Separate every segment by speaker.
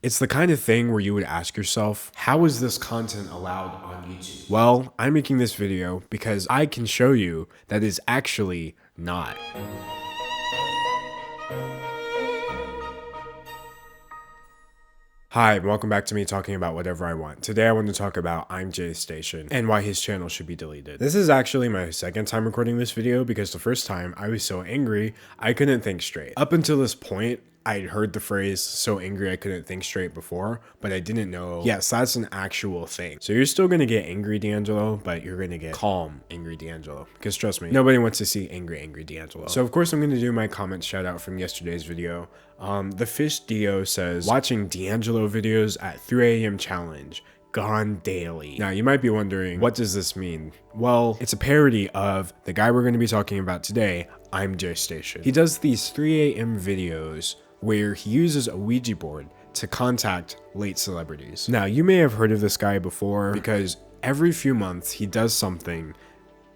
Speaker 1: It's the kind of thing where you would ask yourself, how is this content allowed on YouTube? Well, I'm making this video because I can show you that is actually not. Hi, welcome back to me talking about whatever I want. Today I want to talk about JayStation and why his channel should be deleted. This is actually my second time recording this video because the first time I was so angry I couldn't think straight. Up until this point, I'd heard the phrase so angry I couldn't think straight before, but I didn't know, yes, that's an actual thing. So you're still gonna get angry D'Angelo, but you're gonna get calm angry D'Angelo. Because trust me, nobody wants to see angry D'Angelo. So of course I'm gonna do my comment shout out from yesterday's video. The Fish Dio says, watching D'Angelo videos at 3 a.m. challenge. Gone daily. Now you might be wondering, what does this mean? Well, it's a parody of the guy we're going to be talking about today, JayStation. He does these 3 a.m. videos where he uses a Ouija board to contact late celebrities. Now you may have heard of this guy before because every few months he does something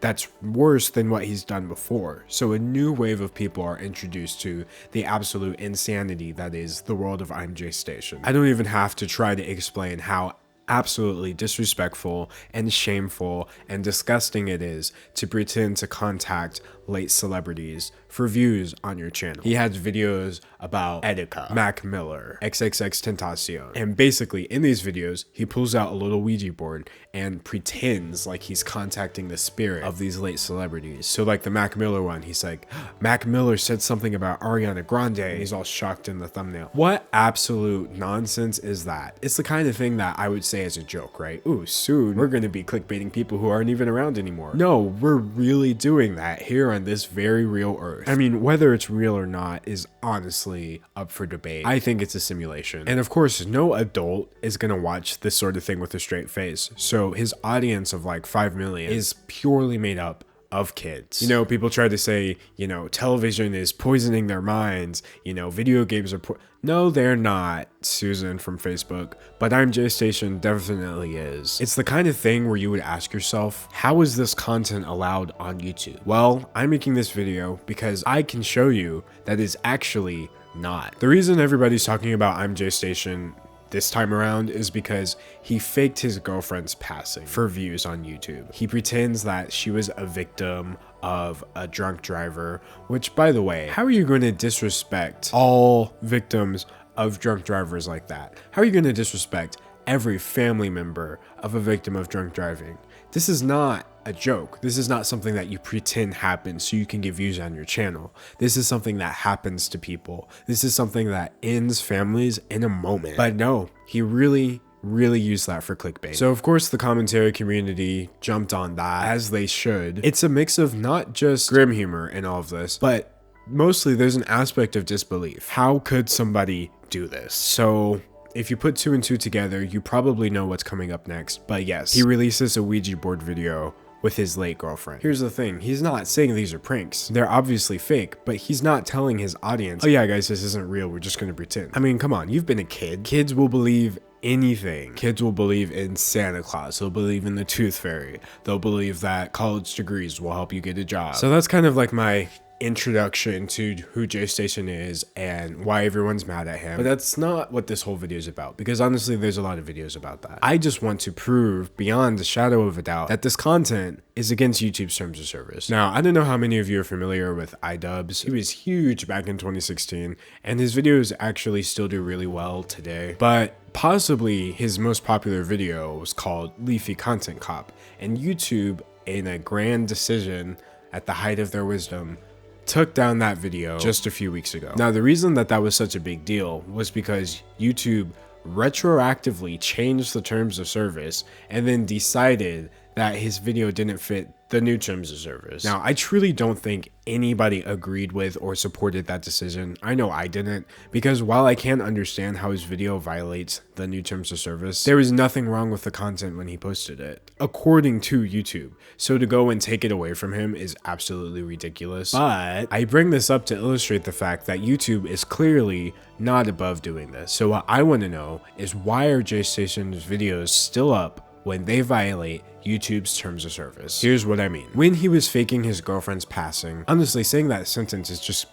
Speaker 1: that's worse than what he's done before. So a new wave of people are introduced to the absolute insanity that is the world of JayStation. I don't even have to try to explain how absolutely disrespectful and shameful and disgusting it is to pretend to contact late celebrities for views on your channel. He has videos about Etika, Mac Miller, XXXTentacion, and basically in these videos he pulls out a little Ouija board and pretends like he's contacting the spirit of these late celebrities. So like the Mac Miller one, he's like, Mac Miller said something about Ariana Grande, and he's all shocked in the thumbnail. What absolute nonsense is that? It's the kind of thing that I would say as a joke, right? Ooh, soon we're gonna be clickbaiting people who aren't even around anymore. No, we're really doing that here on this very real earth. I mean, whether it's real or not is honestly up for debate. I think it's a simulation. And of course, no adult is gonna watch this sort of thing with a straight face. So his audience of like 5 million is purely made up of kids. You know, people try to say, you know, television is poisoning their minds, you know, video games are no, they're not, Susan from Facebook, but JayStation definitely is. It's the kind of thing where you would ask yourself, how is this content allowed on YouTube? Well, I'm making this video because I can show you that is actually not. The reason everybody's talking about JayStation this time around is because he faked his girlfriend's passing for views on YouTube. He pretends that she was a victim of a drunk driver, which by the way, how are you going to disrespect all victims of drunk drivers like that? How are you going to disrespect every family member of a victim of drunk driving? This is not a joke. This is not something that you pretend happens so you can get views on your channel. This is something that happens to people. This is something that ends families in a moment. But no, he really used that for clickbait. So of course the commentary community jumped on that, as they should. It's a mix of not just grim humor in all of this, but mostly there's an aspect of disbelief. How could somebody do this? So if you put 2 and 2 together, you probably know what's coming up next. But yes, he releases a Ouija board video with his late girlfriend. Here's the thing, he's not saying these are pranks. They're obviously fake, but he's not telling his audience, oh yeah guys, this isn't real, we're just gonna pretend. I mean, come on, you've been a kid. Kids will believe anything. Kids will believe in Santa Claus. They'll believe in the Tooth Fairy. They'll believe that college degrees will help you get a job. So that's kind of like my introduction to who JayStation is and why everyone's mad at him. But that's not what this whole video is about, because honestly there's a lot of videos about that. I just want to prove beyond a shadow of a doubt that this content is against YouTube's terms of service. Now, I don't know how many of you are familiar with iDubbbz. He was huge back in 2016 and his videos actually still do really well today, but possibly his most popular video was called Leafy Content Cop, and YouTube, in a grand decision at the height of their wisdom, took down that video just a few weeks ago. Now, the reason that was such a big deal was because YouTube retroactively changed the terms of service and then decided that his video didn't fit the new terms of service. Now, I truly don't think anybody agreed with or supported that decision. I know I didn't, because while I can understand how his video violates the new terms of service, there was nothing wrong with the content when he posted it, according to YouTube. So to go and take it away from him is absolutely ridiculous. But I bring this up to illustrate the fact that YouTube is clearly not above doing this. So what I want to know is, why are JayStation's videos still up when they violate YouTube's terms of service? Here's what I mean. When he was faking his girlfriend's passing, honestly, saying that sentence is just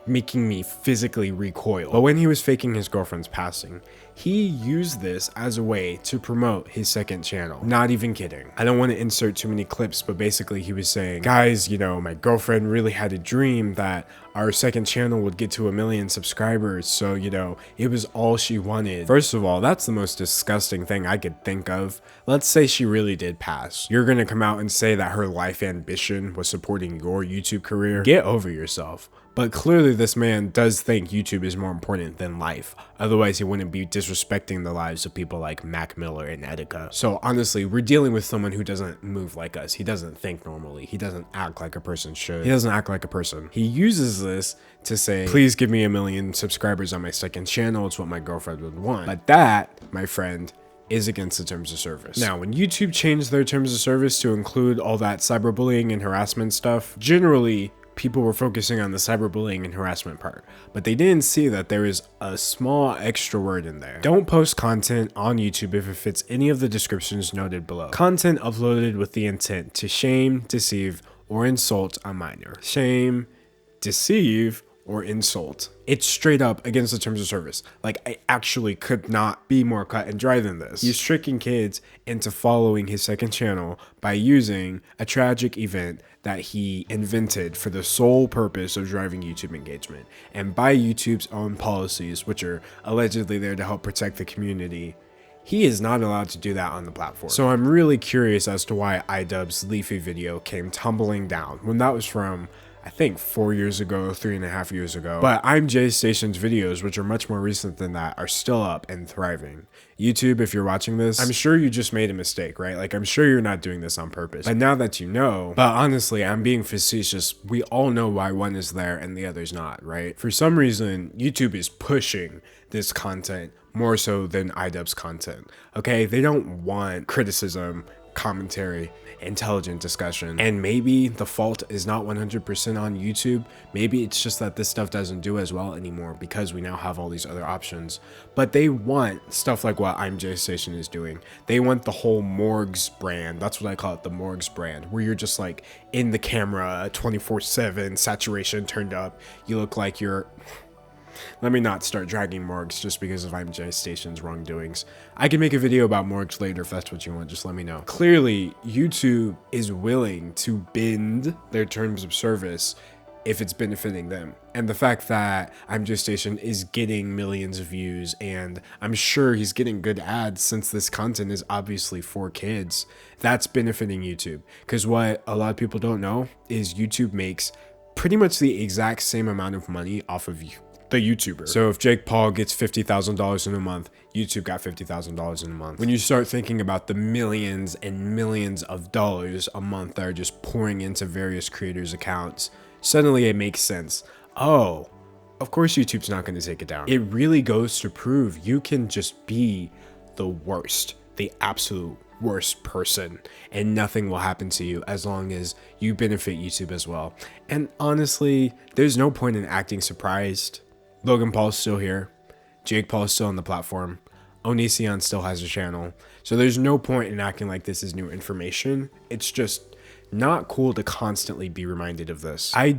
Speaker 1: making me physically recoil. But when he was faking his girlfriend's passing, he used this as a way to promote his second channel. Not even kidding. I don't want to insert too many clips, but basically he was saying, guys, you know, my girlfriend really had a dream that our second channel would get to 1 million subscribers. So, you know, it was all she wanted. First of all, that's the most disgusting thing I could think of. Let's say she really did pass. You're gonna come out and say that her life ambition was supporting your YouTube career? Get over yourself. But clearly this man does think YouTube is more important than life. Otherwise he wouldn't be disrespecting the lives of people like Mac Miller and Etika. So honestly, we're dealing with someone who doesn't move like us. He doesn't think normally. He doesn't act like a person should. He doesn't act like a person. He uses this to say, please give me 1 million subscribers on my second channel. It's what my girlfriend would want. But that, my friend, is against the terms of service. Now, when YouTube changed their terms of service to include all that cyberbullying and harassment stuff, generally, people were focusing on the cyberbullying and harassment part, but they didn't see that there is a small extra word in there. Don't post content on YouTube if it fits any of the descriptions noted below. Content uploaded with the intent to shame, deceive, or insult a minor. Shame, deceive, or insult. It's straight up against the terms of service. Like, I actually could not be more cut and dry than this. He's tricking kids into following his second channel by using a tragic event that he invented for the sole purpose of driving YouTube engagement. And by YouTube's own policies, which are allegedly there to help protect the community, he is not allowed to do that on the platform. So I'm really curious as to why iDubbbz's Leafy video came tumbling down when that was from, I think 4 years ago, 3.5 years ago. But JayStation's videos, which are much more recent than that, are still up and thriving. YouTube, if you're watching this, I'm sure you just made a mistake, right? Like, I'm sure you're not doing this on purpose. But now that you know, but honestly, I'm being facetious. We all know why one is there and the other's not, right? For some reason, YouTube is pushing this content more so than iDubbbz's content, okay? They don't want criticism, commentary, intelligent discussion. And maybe the fault is not 100% on YouTube. Maybe it's just that this stuff doesn't do as well anymore because we now have all these other options. But they want stuff like what JayStation is doing. They want the whole Morgs brand. That's what I call it, the Morgs brand, where you're just like in the camera 24/7, saturation turned up. You look like you're... Let me not start dragging Morgs just because of JayStation's wrongdoings. I can make a video about Morgs later if that's what you want, just let me know. Clearly, YouTube is willing to bend their terms of service if it's benefiting them. And the fact that JayStation is getting millions of views, and I'm sure he's getting good ads since this content is obviously for kids, that's benefiting YouTube. Because what a lot of people don't know is YouTube makes pretty much the exact same amount of money off of the YouTuber. So if Jake Paul gets $50,000 in a month, YouTube got $50,000 in a month. When you start thinking about the millions and millions of dollars a month that are just pouring into various creators' accounts, suddenly it makes sense. Oh, of course YouTube's not going to take it down. It really goes to prove you can just be the worst, the absolute worst person, and nothing will happen to you as long as you benefit YouTube as well. And honestly, there's no point in acting surprised. Logan Paul's still here. Jake Paul is still on the platform. Onision still has a channel. So there's no point in acting like this is new information. It's just not cool to constantly be reminded of this. I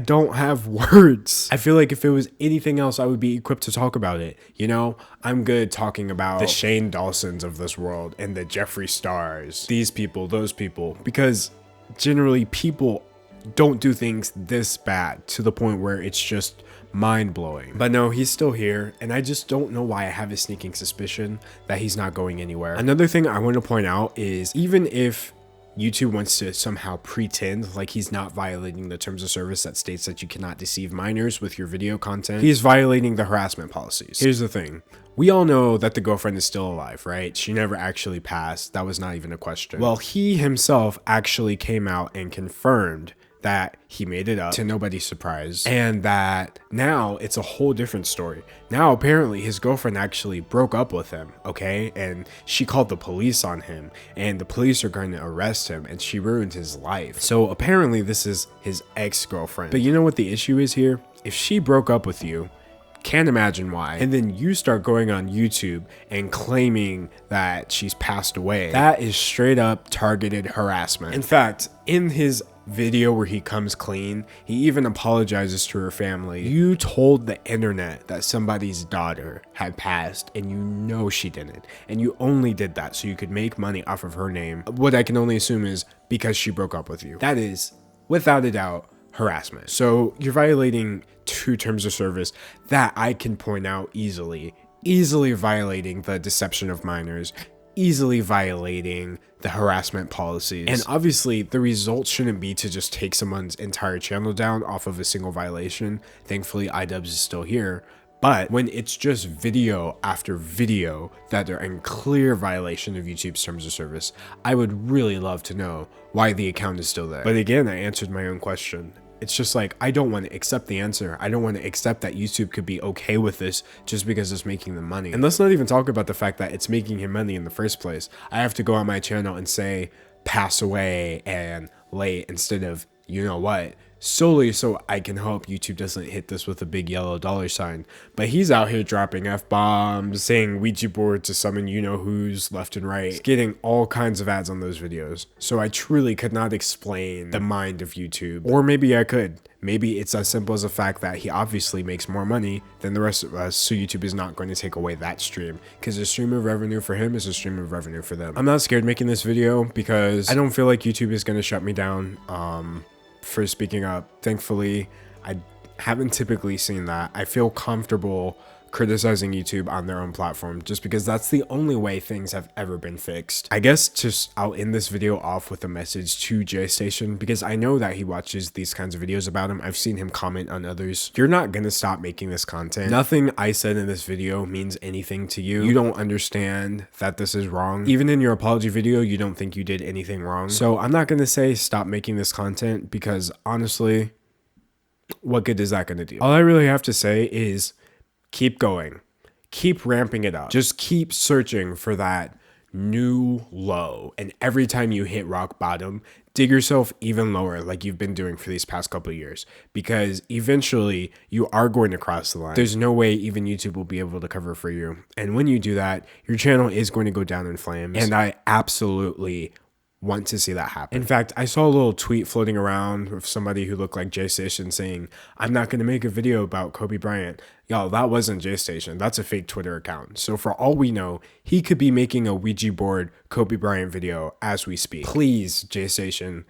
Speaker 1: don't have words. I feel like if it was anything else, I would be equipped to talk about it. You know, I'm good talking about the Shane Dawsons of this world and the Jeffree Stars, these people, those people, because generally people don't do things this bad to the point where it's just mind-blowing. But no, he's still here, and I just don't know why I have a sneaking suspicion that he's not going anywhere. Another thing I want to point out is even if YouTube wants to somehow pretend like he's not violating the terms of service that states that you cannot deceive minors with your video content, he's violating the harassment policies. Here's the thing. We all know that the girlfriend is still alive, right? She never actually passed. That was not even a question. Well, he himself actually came out and confirmed that he made it up to nobody's surprise, and that now it's a whole different story. Now apparently his girlfriend actually broke up with him, okay, and she called the police on him, and the police are going to arrest him, and she ruined his life. So apparently this is his ex-girlfriend. But you know what the issue is here? If she broke up with you, can't imagine why, and then you start going on YouTube and claiming that she's passed away, that is straight up targeted harassment. In fact, in his video where he comes clean. He even apologizes to her family. You told the internet that somebody's daughter had passed, and you know she didn't. And you only did that so you could make money off of her name. What I can only assume is because she broke up with you. That is, without a doubt, harassment. So you're violating 2 terms of service that I can point out easily violating the deception of minors, easily violating the harassment policies. And obviously the result shouldn't be to just take someone's entire channel down off of a single violation. Thankfully iDubbbz is still here. But when it's just video after video that are in clear violation of YouTube's terms of service, I would really love to know why the account is still there. But again, I answered my own question. It's just like, I don't want to accept the answer. I don't want to accept that YouTube could be okay with this just because it's making them money. And let's not even talk about the fact that it's making him money in the first place. I have to go on my channel and say, pass away and late instead of, you know what, solely so I can hope YouTube doesn't hit this with a big yellow $sign. But he's out here dropping F-bombs, saying Ouija board to summon you-know-who's left and right, getting all kinds of ads on those videos. So I truly could not explain the mind of YouTube. Or maybe I could. Maybe it's as simple as the fact that he obviously makes more money than the rest of us, so YouTube is not going to take away that stream, because a stream of revenue for him is a stream of revenue for them. I'm not scared making this video because I don't feel like YouTube is going to shut me down for speaking up. Thankfully, I haven't typically seen that. I feel comfortable criticizing YouTube on their own platform just because that's the only way things have ever been fixed. I guess I'll end this video off with a message to JayStation, because I know that he watches these kinds of videos about him. I've seen him comment on others. You're not gonna stop making this content. Nothing I said in this video means anything to you. You don't understand that this is wrong. Even in your apology video, you don't think you did anything wrong. So I'm not gonna say stop making this content, because honestly, what good is that gonna do? All I really have to say is keep going, keep ramping it up, just keep searching for that new low, and every time you hit rock bottom, dig yourself even lower like you've been doing for these past couple of years, because eventually you are going to cross the line. There's no way even YouTube will be able to cover for you, and when you do that, your channel is going to go down in flames, and I absolutely want to see that happen. In fact, I saw a little tweet floating around with somebody who looked like JayStation saying, I'm not going to make a video about Kobe Bryant. Y'all, that wasn't JayStation. That's a fake Twitter account. So for all we know, he could be making a Ouija board Kobe Bryant video as we speak. Please, JayStation,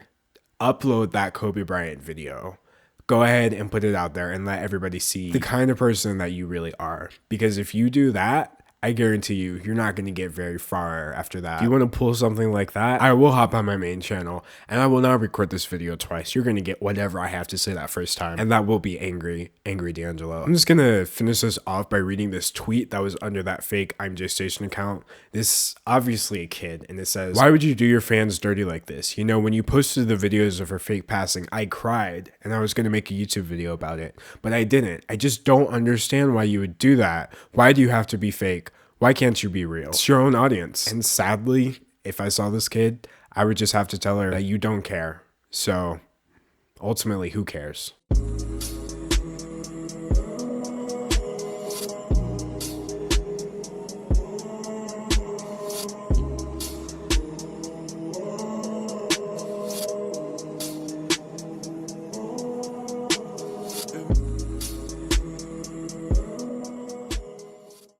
Speaker 1: upload that Kobe Bryant video. Go ahead and put it out there and let everybody see the kind of person that you really are. Because if you do that, I guarantee you, you're not going to get very far after that. If you want to pull something like that, I will hop on my main channel and I will not record this video twice. You're going to get whatever I have to say that first time. And that will be angry D'Angelo. I'm just going to finish this off by reading this tweet that was under that fake imjaystation account. This obviously a kid, and it says, why would you do your fans dirty like this? You know, when you posted the videos of her fake passing, I cried and I was going to make a YouTube video about it, but I didn't. I just don't understand why you would do that. Why do you have to be fake? Why can't you be real? It's your own audience. And sadly, if I saw this kid, I would just have to tell her that you don't care. So ultimately, who cares?